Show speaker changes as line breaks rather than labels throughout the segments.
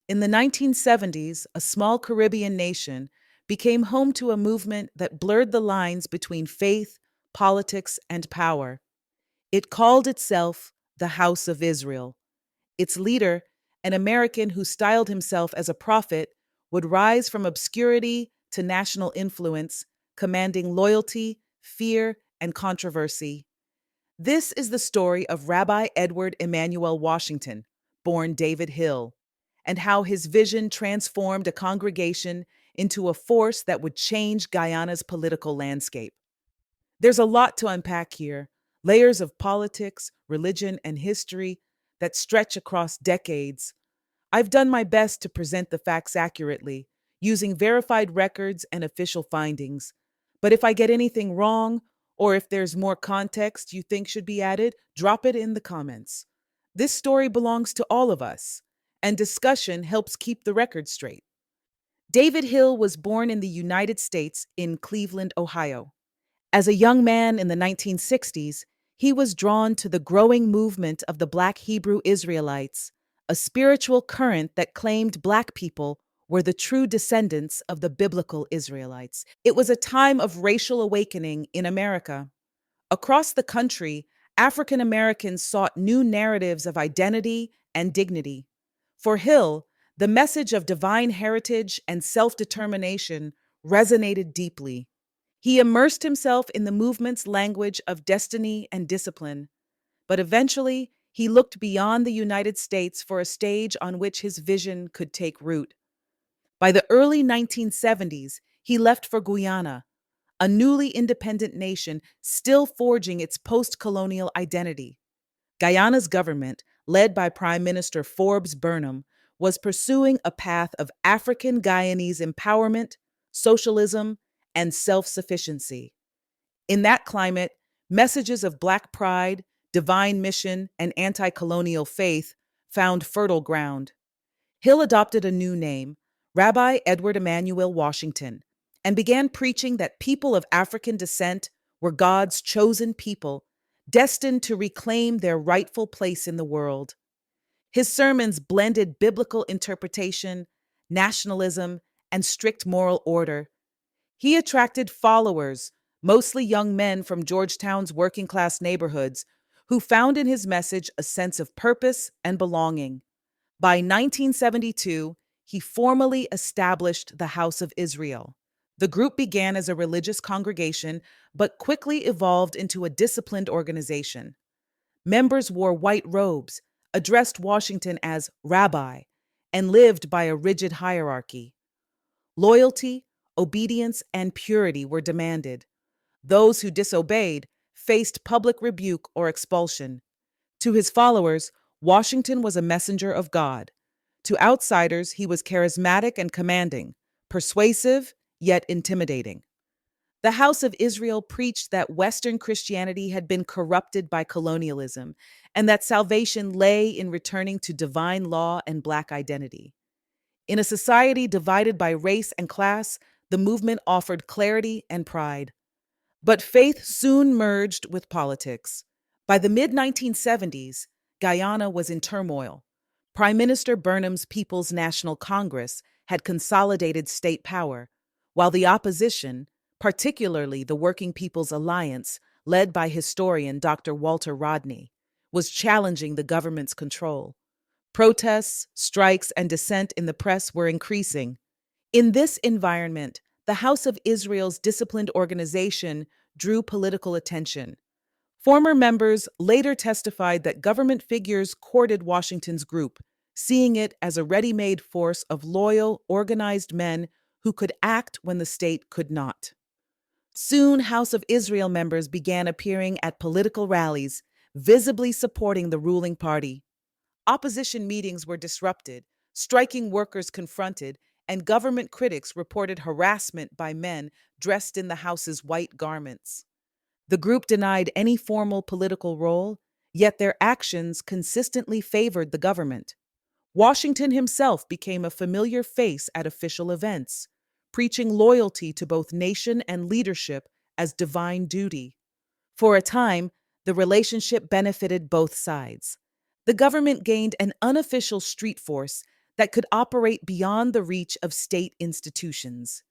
In the 1970s, a small Caribbean nation became home to a movement that blurred the lines between faith, politics, and power. It called itself the House of Israel. Its leader, an American who styled himself as a prophet, would rise from obscurity to national influence, commanding loyalty, fear, and controversy. This is the story of Rabbi Edward Emmanuel Washington, born David Hill, and how his vision transformed a congregation into a force that would change Guyana's political landscape. There's a lot to unpack here, layers of politics, religion, and history that stretch across decades. I've done my best to present the facts accurately, using verified records and official findings. But if I get anything wrong, or if there's more context you think should be added, drop it in the comments. This story belongs to all of us, and discussion helps keep the record straight. David Hill was born in the United States in Cleveland, Ohio. As a young man in the 1960s, he was drawn to the growing movement of the Black Hebrew Israelites, a spiritual current that claimed Black people were the true descendants of the biblical Israelites. It was a time of racial awakening in America. Across the country, African Americans sought new narratives of identity and dignity. For Hill, the message of divine heritage and self determination resonated deeply. He immersed himself in the movement's language of destiny and discipline, but eventually he looked beyond the United States for a stage on which his vision could take root. By the early 1970s, he left for Guyana, a newly independent nation still forging its post colonial identity. Guyana's government, led by Prime Minister Forbes Burnham, was pursuing a path of African Guyanese empowerment, socialism, and self sufficiency. In that climate, messages of Black pride, divine mission, and anti colonial faith found fertile ground. Hill adopted a new name, Rabbi Edward Emmanuel Washington, and began preaching that people of African descent were God's chosen people, destined to reclaim their rightful place in the world. His sermons blended biblical interpretation, nationalism, and strict moral order. He attracted followers, mostly young men from Georgetown's working class neighborhoods, who found in his message a sense of purpose and belonging. By 1972, he formally established the House of Israel. The group began as a religious congregation, but quickly evolved into a disciplined organization. Members wore white robes, addressed Washington as rabbi, and lived by a rigid hierarchy. Loyalty, obedience, and purity were demanded. Those who disobeyed faced public rebuke or expulsion. To his followers, Washington was a messenger of God. To outsiders, he was charismatic and commanding, persuasive yet intimidating. The House of Israel preached that Western Christianity had been corrupted by colonialism and that salvation lay in returning to divine law and Black identity. In a society divided by race and class, the movement offered clarity and pride. But faith soon merged with politics. By the mid 1970s, Guyana was in turmoil. Prime Minister Burnham's People's National Congress had consolidated state power, while the opposition, particularly the Working People's Alliance, led by historian Dr. Walter Rodney, was challenging the government's control. Protests, strikes, and dissent in the press were increasing. In this environment, the House of Israel's disciplined organization drew political attention. Former members later testified that government figures courted Washington's group, seeing it as a ready-made force of loyal, organized men who could act when the state could not. Soon, House of Israel members began appearing at political rallies, visibly supporting the ruling party. Opposition meetings were disrupted, striking workers confronted, and government critics reported harassment by men dressed in the House's white garments. The group denied any formal political role, yet their actions consistently favored the government. Washington himself became a familiar face at official events, preaching loyalty to both nation and leadership as divine duty. For a time, the relationship benefited both sides. The government gained an unofficial street force that could operate beyond the reach of state institutions.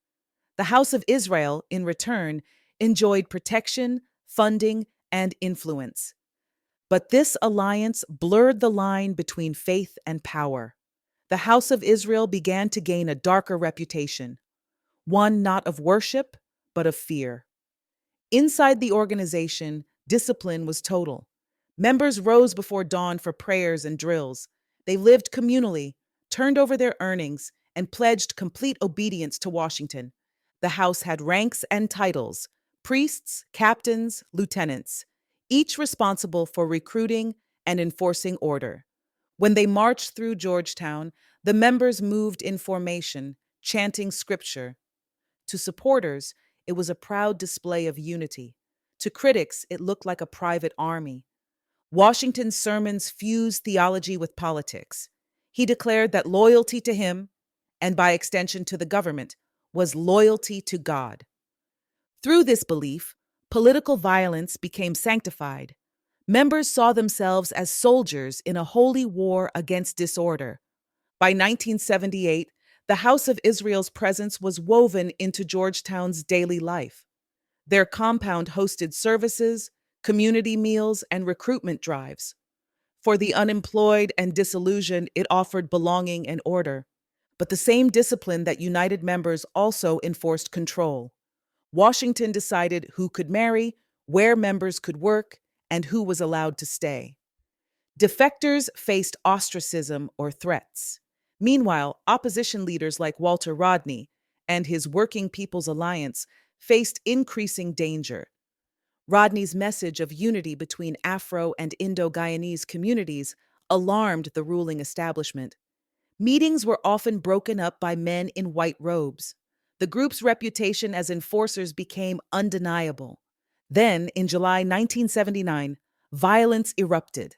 The House of Israel, in return, enjoyed protection, funding, and influence. But this alliance blurred the line between faith and power. The House of Israel began to gain a darker reputation, one not of worship, but of fear. Inside the organization, discipline was total. Members rose before dawn for prayers and drills. They lived communally, turned over their earnings, and pledged complete obedience to Washington. The House had ranks and titles: priests, captains, lieutenants, each responsible for recruiting and enforcing order. When they marched through Georgetown, the members moved in formation, chanting scripture. To supporters, it was a proud display of unity. To critics, it looked like a private army. Washington's sermons fused theology with politics. He declared that loyalty to him, and by extension to the government, was loyalty to God. Through this belief, political violence became sanctified. Members saw themselves as soldiers in a holy war against disorder. By 1978, the House of Israel's presence was woven into Georgetown's daily life. Their compound hosted services, community meals, and recruitment drives. For the unemployed and disillusioned, it offered belonging and order. But the same discipline that united members also enforced control. Washington decided who could marry, where members could work, and who was allowed to stay. Defectors faced ostracism or threats. Meanwhile, opposition leaders like Walter Rodney and his Working People's Alliance faced increasing danger. Rodney's message of unity between Afro and Indo-Guyanese communities alarmed the ruling establishment. Meetings were often broken up by men in white robes. The group's reputation as enforcers became undeniable. Then, in July 1979, violence erupted.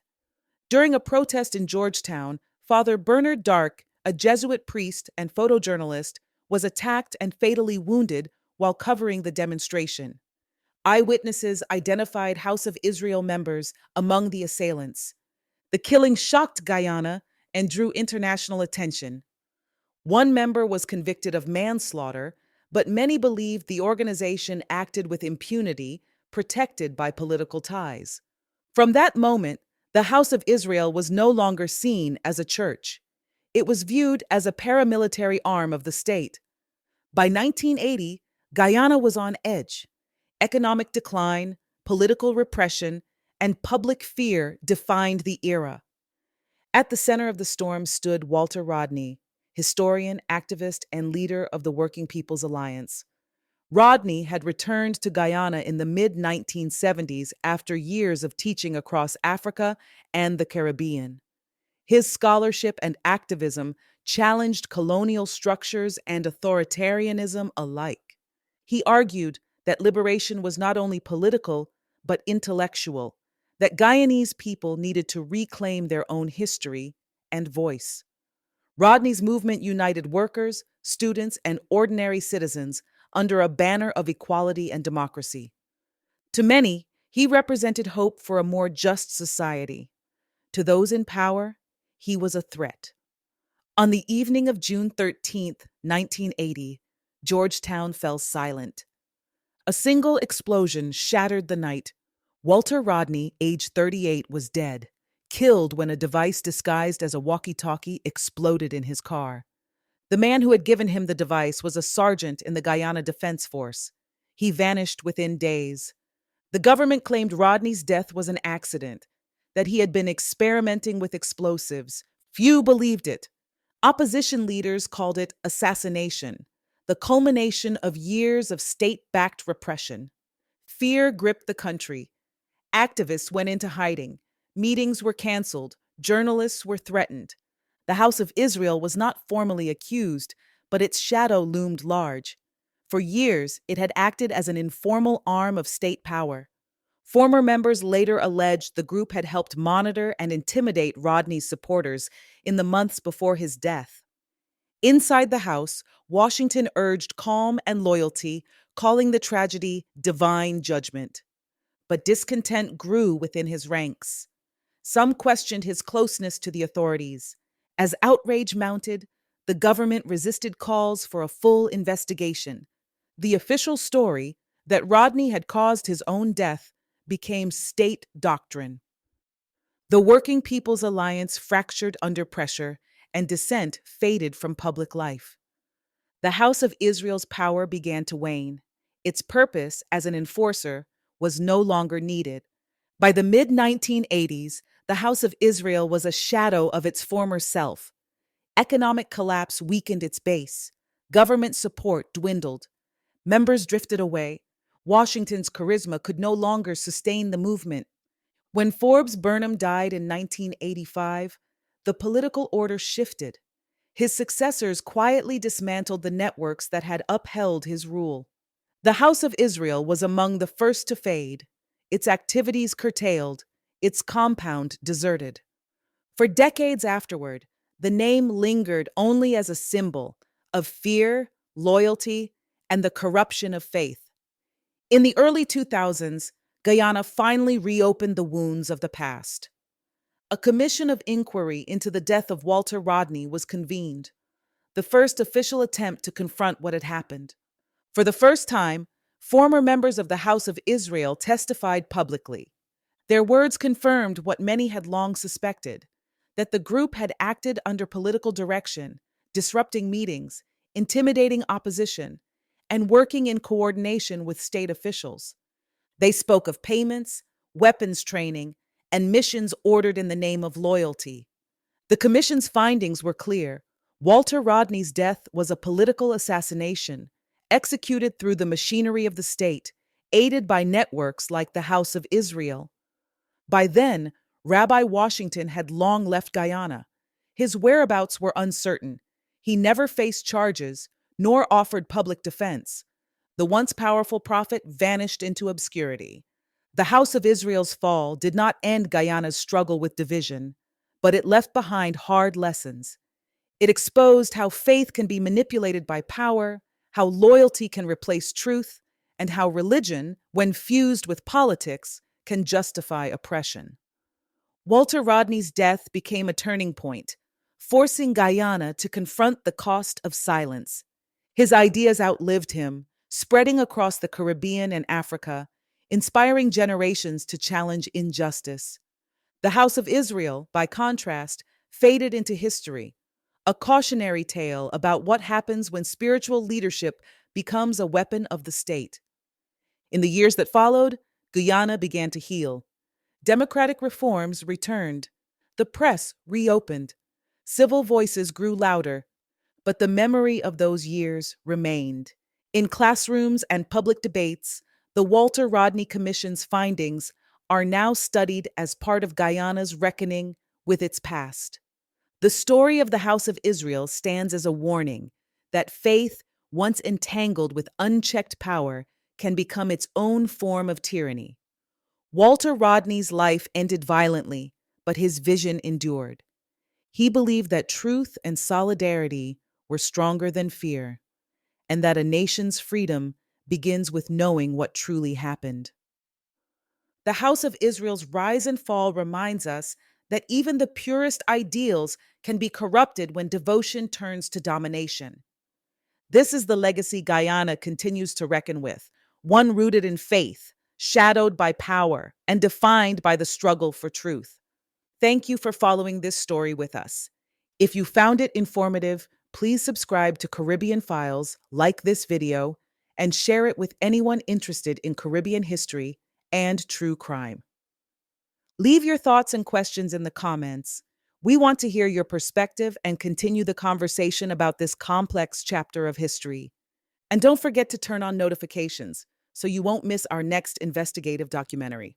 During a protest in Georgetown, Father Bernard Dark, a Jesuit priest and photojournalist, was attacked and fatally wounded while covering the demonstration. Eyewitnesses identified House of Israel members among the assailants. The killing shocked Guyana and drew international attention. One member was convicted of manslaughter, but many believed the organization acted with impunity, protected by political ties. From that moment, the House of Israel was no longer seen as a church. It was viewed as a paramilitary arm of the state. By 1980, Guyana was on edge. Economic decline, political repression, and public fear defined the era. At the center of the storm stood Walter Rodney, historian, activist, and leader of the Working People's Alliance. Rodney had returned to Guyana in the mid-1970s after years of teaching across Africa and the Caribbean. His scholarship and activism challenged colonial structures and authoritarianism alike. He argued that liberation was not only political, but intellectual, that Guyanese people needed to reclaim their own history and voice. Rodney's movement united workers, students, and ordinary citizens under a banner of equality and democracy. To many, he represented hope for a more just society. To those in power, he was a threat. On the evening of June 13, 1980, Georgetown fell silent. A single explosion shattered the night. Walter Rodney, age 38, was dead, killed when a device disguised as a walkie-talkie exploded in his car. The man who had given him the device was a sergeant in the Guyana Defense Force. He vanished within days. The government claimed Rodney's death was an accident, that he had been experimenting with explosives. Few believed it. Opposition leaders called it assassination, the culmination of years of state-backed repression. Fear gripped the country. Activists went into hiding. Meetings were canceled. Journalists were threatened. The House of Israel was not formally accused, but its shadow loomed large. For years, it had acted as an informal arm of state power. Former members later alleged the group had helped monitor and intimidate Rodney's supporters in the months before his death. Inside the House, Washington urged calm and loyalty, calling the tragedy divine judgment. But discontent grew within his ranks. Some questioned his closeness to the authorities, As outrage mounted, the government resisted calls for a full investigation. The official story that Rodney had caused his own death became state doctrine. The Working People's Alliance fractured under pressure, and dissent faded from public life. The House of Israel's power began to wane. Its purpose as an enforcer was no longer needed. By the mid 1980s, the House of Israel was a shadow of its former self. Economic collapse weakened its base. Government support dwindled. Members drifted away. Washington's charisma could no longer sustain the movement. When Forbes Burnham died in 1985, the political order shifted. His successors quietly dismantled the networks that had upheld his rule. The House of Israel was among the first to fade, its activities curtailed, its compound deserted. For decades afterward, the name lingered only as a symbol of fear, loyalty, and the corruption of faith. In the early 2000s, Guyana finally reopened the wounds of the past. A commission of inquiry into the death of Walter Rodney was convened, the first official attempt to confront what had happened. For the first time, former members of the House of Israel testified publicly. Their words confirmed what many had long suspected, that the group had acted under political direction, disrupting meetings, intimidating opposition, and working in coordination with state officials. They spoke of payments, weapons training, and missions ordered in the name of loyalty. The commission's findings were clear. Walter Rodney's death was a political assassination, executed through the machinery of the state, aided by networks like the House of Israel. By then, Rabbi Washington had long left Guyana. His whereabouts were uncertain. He never faced charges, nor offered public defense. The once powerful prophet vanished into obscurity. The House of Israel's fall did not end Guyana's struggle with division, but it left behind hard lessons. It exposed how faith can be manipulated by power, how loyalty can replace truth, and how religion, when fused with politics, can justify oppression. Walter Rodney's death became a turning point, forcing Guyana to confront the cost of silence. His ideas outlived him, spreading across the Caribbean and Africa, inspiring generations to challenge injustice. The House of Israel, by contrast, faded into history, a cautionary tale about what happens when spiritual leadership becomes a weapon of the state. In the years that followed, Guyana began to heal. Democratic reforms returned. The press reopened. Civil voices grew louder, but the memory of those years remained. In classrooms and public debates, the Walter Rodney Commission's findings are now studied as part of Guyana's reckoning with its past. The story of the House of Israel stands as a warning that faith, once entangled with unchecked power, can become its own form of tyranny. Walter Rodney's life ended violently, but his vision endured. He believed that truth and solidarity were stronger than fear, and that a nation's freedom begins with knowing what truly happened. The House of Israel's rise and fall reminds us that even the purest ideals can be corrupted when devotion turns to domination. This is the legacy Guyana continues to reckon with, one rooted in faith, shadowed by power, and defined by the struggle for truth. Thank you for following this story with us. If you found it informative, please subscribe to Caribbean Files, like this video, and share it with anyone interested in Caribbean history and true crime. Leave your thoughts and questions in the comments. We want to hear your perspective and continue the conversation about this complex chapter of history. And don't forget to turn on notifications so you won't miss our next investigative documentary.